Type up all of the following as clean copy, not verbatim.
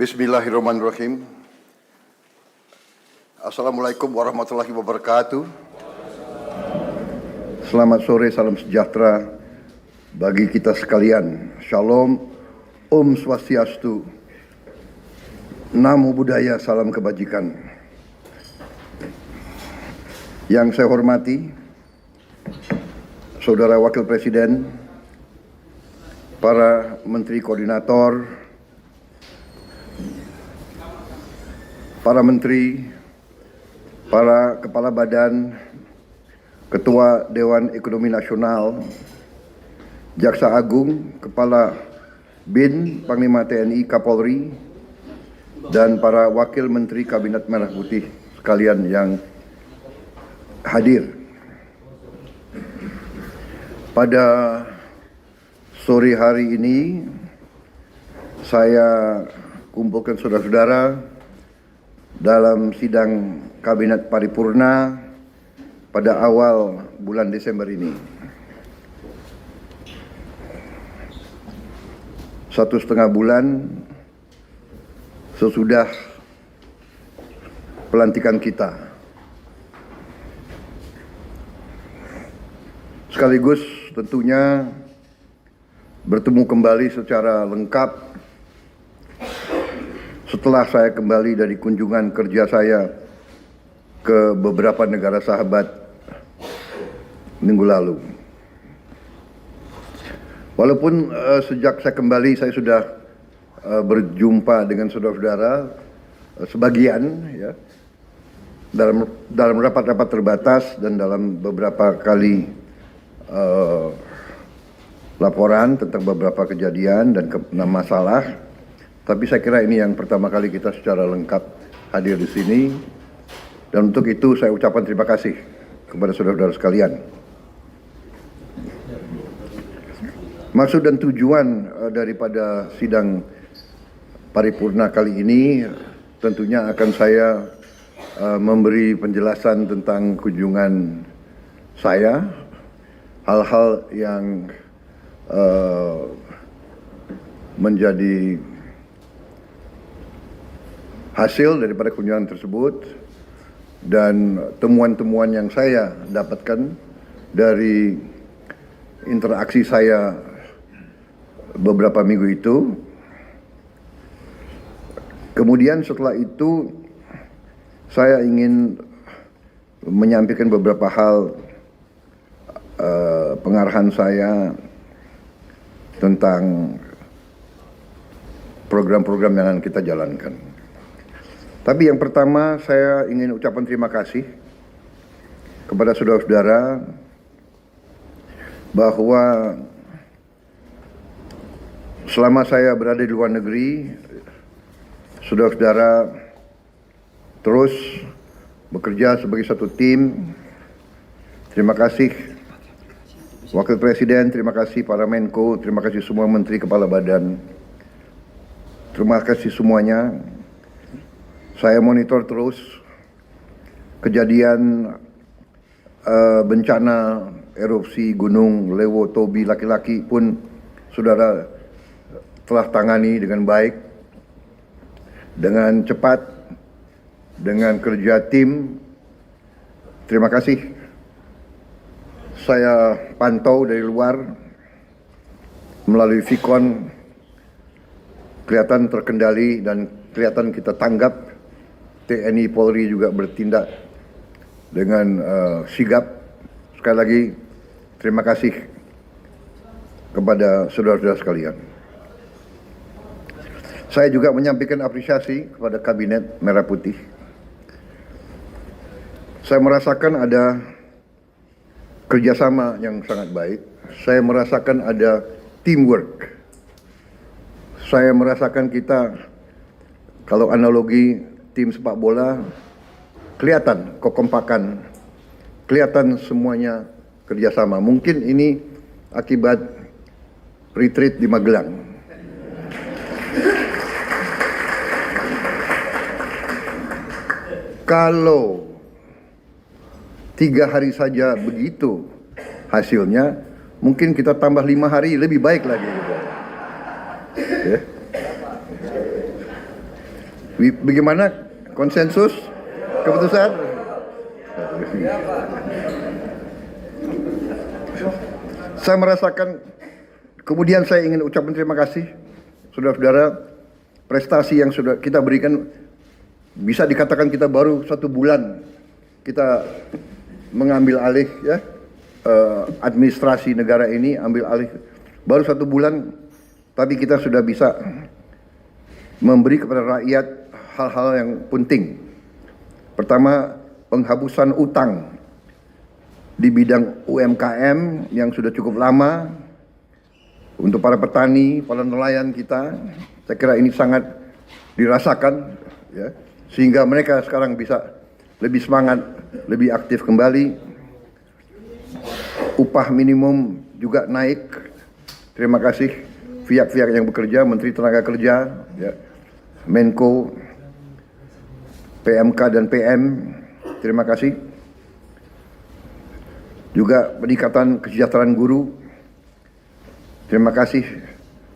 Bismillahirrahmanirrahim. Assalamualaikum warahmatullahi wabarakatuh. Selamat sore, salam sejahtera bagi kita sekalian. Shalom, Om Swastiastu, Namo Buddhaya, salam kebajikan. Yang saya hormati, Saudara Wakil Presiden, para Menteri Koordinator, para menteri, para kepala badan, ketua Dewan Ekonomi Nasional, Jaksa Agung, Kepala BIN, Panglima TNI, Kapolri, dan para wakil menteri Kabinet Merah Putih sekalian yang hadir. Pada sore hari ini, saya kumpulkan saudara-saudara dalam sidang Kabinet Paripurna pada awal bulan Desember ini. 1,5 bulan sesudah pelantikan kita. Sekaligus tentunya bertemu kembali secara lengkap setelah saya kembali dari kunjungan kerja saya ke beberapa negara sahabat minggu lalu. Walaupun sejak saya kembali saya sudah berjumpa dengan saudara-saudara sebagian ya dalam rapat-rapat terbatas dan dalam beberapa kali laporan tentang beberapa kejadian dan masalah. Tapi saya kira ini yang pertama kali kita secara lengkap hadir di sini. Dan untuk itu saya ucapkan terima kasih kepada saudara-saudara sekalian. Maksud dan tujuan daripada sidang paripurna kali ini tentunya akan saya memberi penjelasan tentang kunjungan saya, hal-hal yang menjadi hasil daripada kunjungan tersebut dan temuan-temuan yang saya dapatkan dari interaksi saya beberapa minggu itu. Kemudian setelah itu saya ingin menyampaikan beberapa hal pengarahan saya tentang program-program yang akan kita jalankan. Tapi yang pertama saya ingin ucapkan terima kasih kepada saudara-saudara bahwa selama saya berada di luar negeri, saudara-saudara terus bekerja sebagai satu tim. Terima kasih Wakil Presiden, terima kasih para Menko, terima kasih semua Menteri Kepala Badan. Terima kasih semuanya. Saya monitor terus kejadian bencana erupsi Gunung Lewo Tobi Laki-Laki pun saudara telah tangani dengan baik, dengan cepat, dengan kerja tim. Terima kasih. Saya pantau dari luar melalui Vicon, kelihatan terkendali dan kelihatan kita tanggap. TNI Polri juga bertindak dengan sigap. Sekali lagi terima kasih kepada saudara-saudara sekalian. Saya juga menyampaikan apresiasi kepada Kabinet Merah Putih. Saya merasakan ada kerjasama yang sangat baik. Saya merasakan ada teamwork. Saya merasakan kita, kalau analogi tim sepak bola, kelihatan kekompakan, kelihatan semuanya kerjasama. Mungkin ini akibat retreat di Magelang. Kalau 3 hari saja begitu hasilnya, mungkin kita tambah 5 hari lebih baik lagi. Ya. Bagaimana konsensus keputusan? Saya merasakan, kemudian saya ingin ucapkan terima kasih saudara-saudara, prestasi yang sudah kita berikan. Bisa dikatakan kita baru 1 bulan kita mengambil alih ya administrasi negara ini, ambil alih baru 1 bulan, tapi kita sudah bisa memberi kepada rakyat hal-hal yang penting. Pertama, penghapusan utang di bidang UMKM yang sudah cukup lama untuk para petani, para nelayan kita. Saya kira ini sangat dirasakan ya, sehingga mereka sekarang bisa lebih semangat, lebih aktif kembali. Upah minimum juga naik. Terima kasih pihak-pihak yang bekerja, Menteri Tenaga Kerja, ya, Menko, PMK dan PM. Terima kasih. Juga peningkatan kesejahteraan guru. Terima kasih,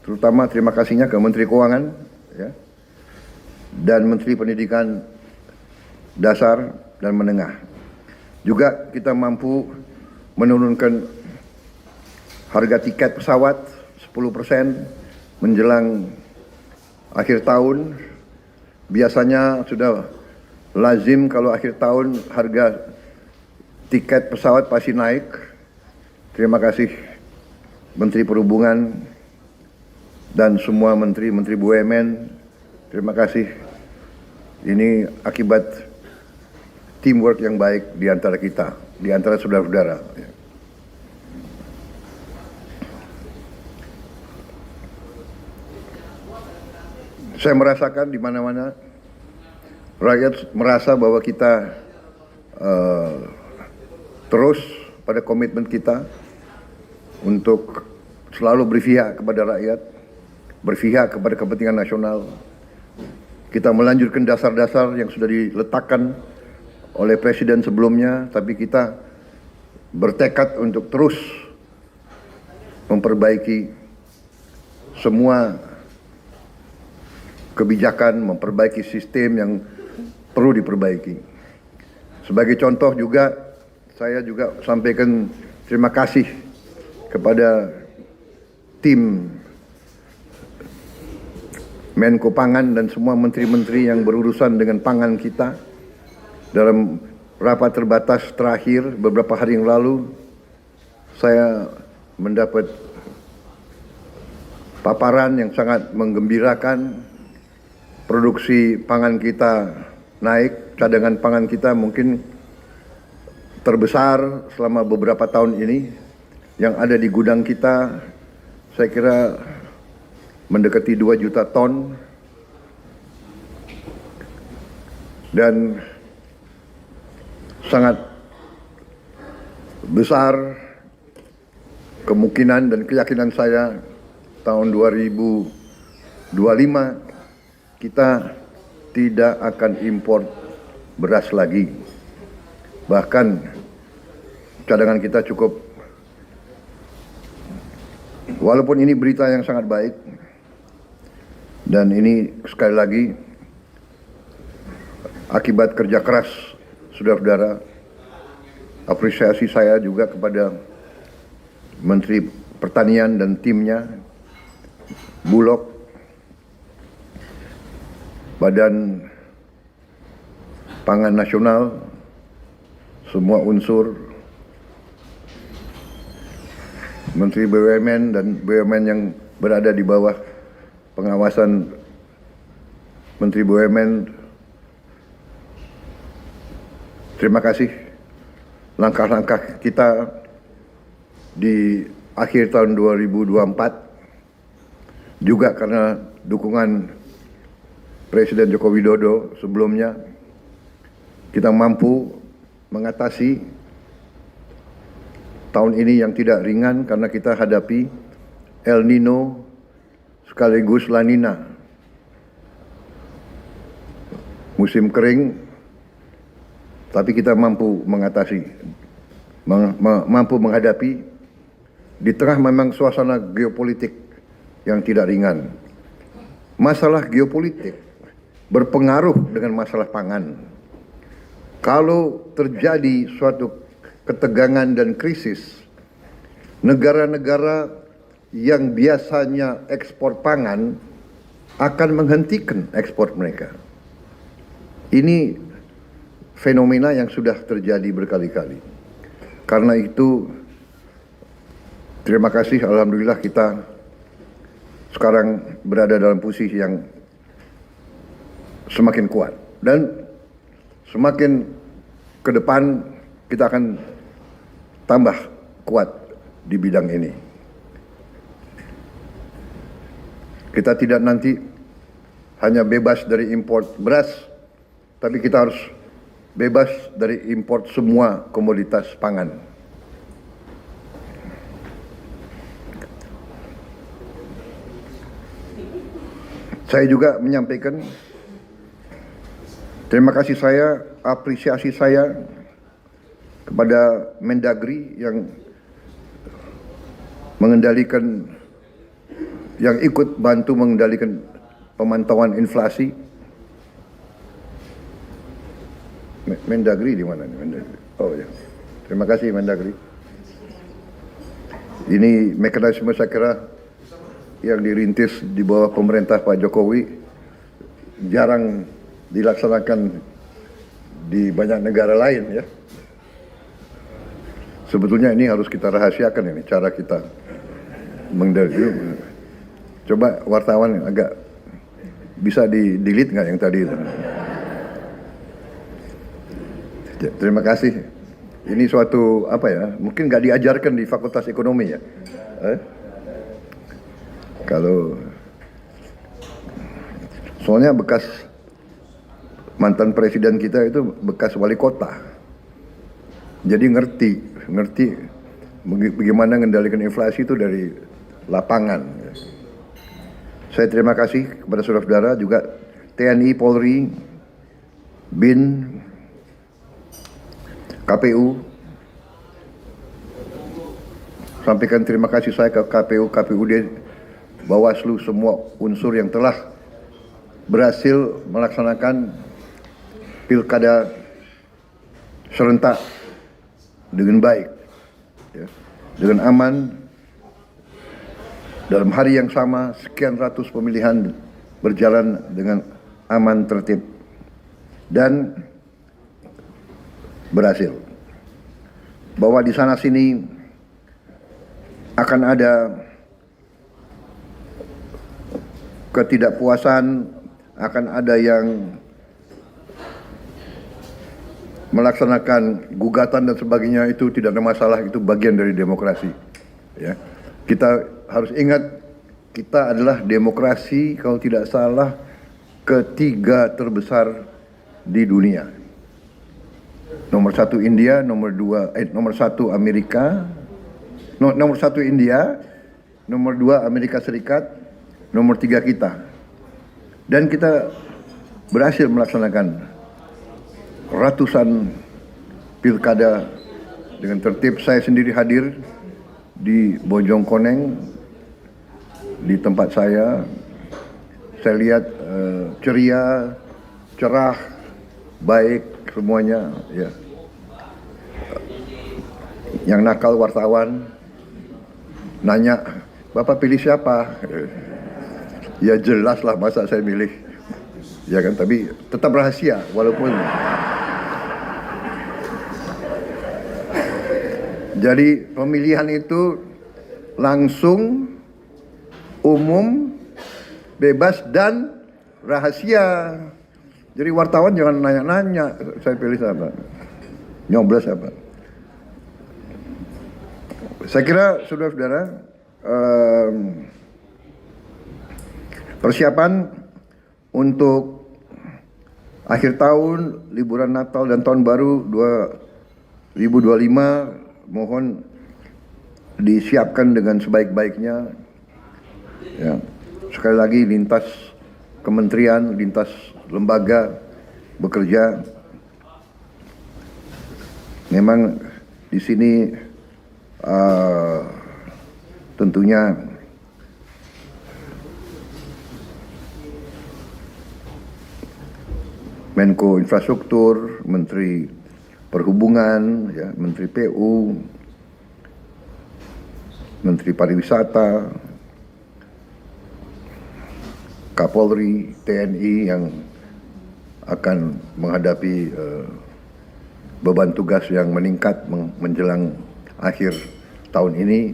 terutama terima kasihnya ke Menteri Keuangan, ya, dan Menteri Pendidikan Dasar dan Menengah. Juga kita mampu menurunkan harga tiket pesawat 10% menjelang akhir tahun. Biasanya sudah lazim kalau akhir tahun harga tiket pesawat pasti naik. Terima kasih Menteri Perhubungan dan semua menteri-menteri BUMN. Terima kasih. Ini akibat teamwork yang baik di antara kita, di antara saudara-saudara. Saya merasakan di mana-mana rakyat merasa bahwa kita terus pada komitmen kita untuk selalu berpihak kepada rakyat, berpihak kepada kepentingan nasional. Kita melanjutkan dasar-dasar yang sudah diletakkan oleh Presiden sebelumnya, tapi kita bertekad untuk terus memperbaiki semua kebijakan, memperbaiki sistem yang perlu diperbaiki. Sebagai contoh juga, saya juga sampaikan terima kasih kepada tim Menko Pangan dan semua menteri-menteri yang berurusan dengan pangan kita. Dalam rapat terbatas terakhir beberapa hari yang lalu, saya mendapat paparan yang sangat menggembirakan. Produksi pangan kita naik, cadangan pangan kita mungkin terbesar selama beberapa tahun ini. Yang ada di gudang kita, saya kira mendekati 2 juta ton. Dan sangat besar kemungkinan dan keyakinan saya tahun 2025 kita tidak akan impor beras lagi. Bahkan cadangan kita cukup. Walaupun ini berita yang sangat baik, dan ini sekali lagi akibat kerja keras saudara-saudara. Apresiasi saya juga kepada Menteri Pertanian dan timnya, Bulog, Badan Pangan Nasional, semua unsur, Menteri BUMN dan BUMN yang berada di bawah pengawasan Menteri BUMN. Terima kasih. Langkah-langkah kita di akhir tahun 2024 juga karena dukungan Presiden Joko Widodo sebelumnya, kita mampu mengatasi tahun ini yang tidak ringan karena kita hadapi El Nino sekaligus La Nina. Musim kering, tapi kita mampu mengatasi, mampu menghadapi di tengah memang suasana geopolitik yang tidak ringan. Masalah geopolitik berpengaruh dengan masalah pangan. Kalau terjadi suatu ketegangan dan krisis, negara-negara yang biasanya ekspor pangan akan menghentikan ekspor mereka. Ini fenomena yang sudah terjadi berkali-kali. Karena itu, terima kasih, alhamdulillah kita sekarang berada dalam posisi yang semakin kuat. Dan semakin ke depan kita akan tambah kuat di bidang ini. Kita tidak nanti hanya bebas dari import beras, tapi kita harus bebas dari import semua komoditas pangan. Saya juga menyampaikan terima kasih saya, apresiasi saya kepada Mendagri yang mengendalikan, yang ikut bantu mengendalikan pemantauan inflasi. Mendagri di mana nih? Mendagri. Oh ya, terima kasih Mendagri. Ini mekanisme saya kira yang dirintis di bawah pemerintah Pak Jokowi jarang dilaksanakan di banyak negara lain ya. Sebetulnya ini harus kita rahasiakan ini cara kita mengendalikan. Coba wartawan agak bisa di-delete nggak yang tadi itu? Terima kasih. Ini suatu apa ya? Mungkin nggak diajarkan di Fakultas Ekonomi ya. Kalau soalnya bekas mantan presiden kita itu bekas wali kota, jadi ngerti bagaimana mengendalikan inflasi itu dari lapangan. Saya terima kasih kepada saudara-saudara juga TNI, Polri, BIN, KPU. Sampaikan terima kasih saya ke KPU, KPUD, Bawaslu, semua unsur yang telah berhasil melaksanakan pilkada serentak dengan baik, ya, dengan aman. Dalam hari yang sama, sekian ratus pemilihan berjalan dengan aman, tertib, dan berhasil. Bahwa di sana sini akan ada ketidakpuasan, akan ada yang melaksanakan gugatan dan sebagainya, itu tidak ada masalah, itu bagian dari demokrasi. Ya. Kita harus ingat, kita adalah demokrasi kalau tidak salah ketiga terbesar di dunia. Nomor satu India, nomor satu Amerika, nomor satu India, nomor dua Amerika Serikat, nomor tiga kita. Dan kita berhasil melaksanakan ratusan pilkada dengan tertib. Saya sendiri hadir di Bojongkoneng, di tempat saya lihat ceria, cerah, baik semuanya. Ya. Yang nakal wartawan nanya, Bapak pilih siapa? Ya jelas lah, masa saya milih. Ya kan, tapi tetap rahasia walaupun. Jadi pemilihan itu langsung, umum, bebas, dan rahasia. Jadi wartawan jangan nanya-nanya, saya pilih siapa, nyoblos siapa. Saya kira saudara-saudara, persiapan untuk akhir tahun, liburan Natal dan Tahun Baru 2025 mohon disiapkan dengan sebaik-baiknya. Ya. Sekali lagi, lintas kementerian, lintas lembaga bekerja. Memang di sini tentunya Menko Infrastruktur, Menteri Perhubungan, ya, Menteri PU, Menteri Pariwisata, Kapolri, TNI yang akan menghadapi beban tugas yang meningkat menjelang akhir tahun ini.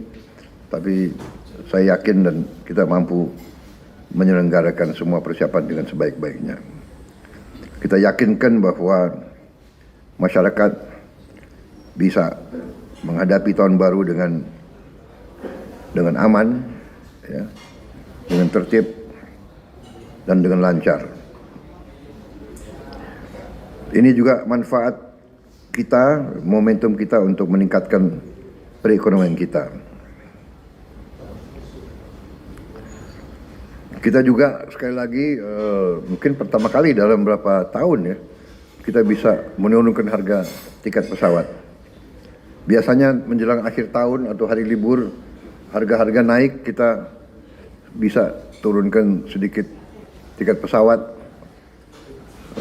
Tapi saya yakin dan kita mampu menyelenggarakan semua persiapan dengan sebaik-baiknya. Kita yakinkan bahwa masyarakat bisa menghadapi tahun baru dengan aman, ya, dengan tertib dan dengan lancar. Ini juga manfaat kita, momentum kita untuk meningkatkan perekonomian kita. Kita juga sekali lagi mungkin pertama kali dalam beberapa tahun ya kita bisa menurunkan harga tiket pesawat. Biasanya menjelang akhir tahun atau hari libur harga-harga naik, kita bisa turunkan sedikit tiket pesawat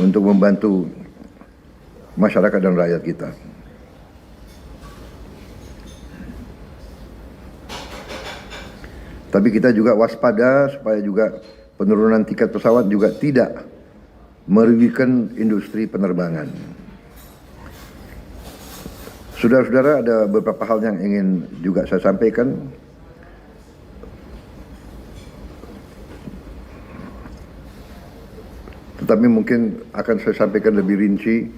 untuk membantu masyarakat dan rakyat kita. Tapi kita juga waspada supaya juga penurunan tiket pesawat juga tidak merugikan industri penerbangan. Saudara-saudara, ada beberapa hal yang ingin juga saya sampaikan. Tetapi mungkin akan saya sampaikan lebih rinci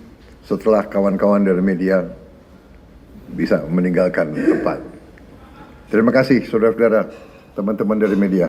setelah kawan-kawan dari media bisa meninggalkan tempat. Terima kasih saudara-saudara, teman-teman dari media.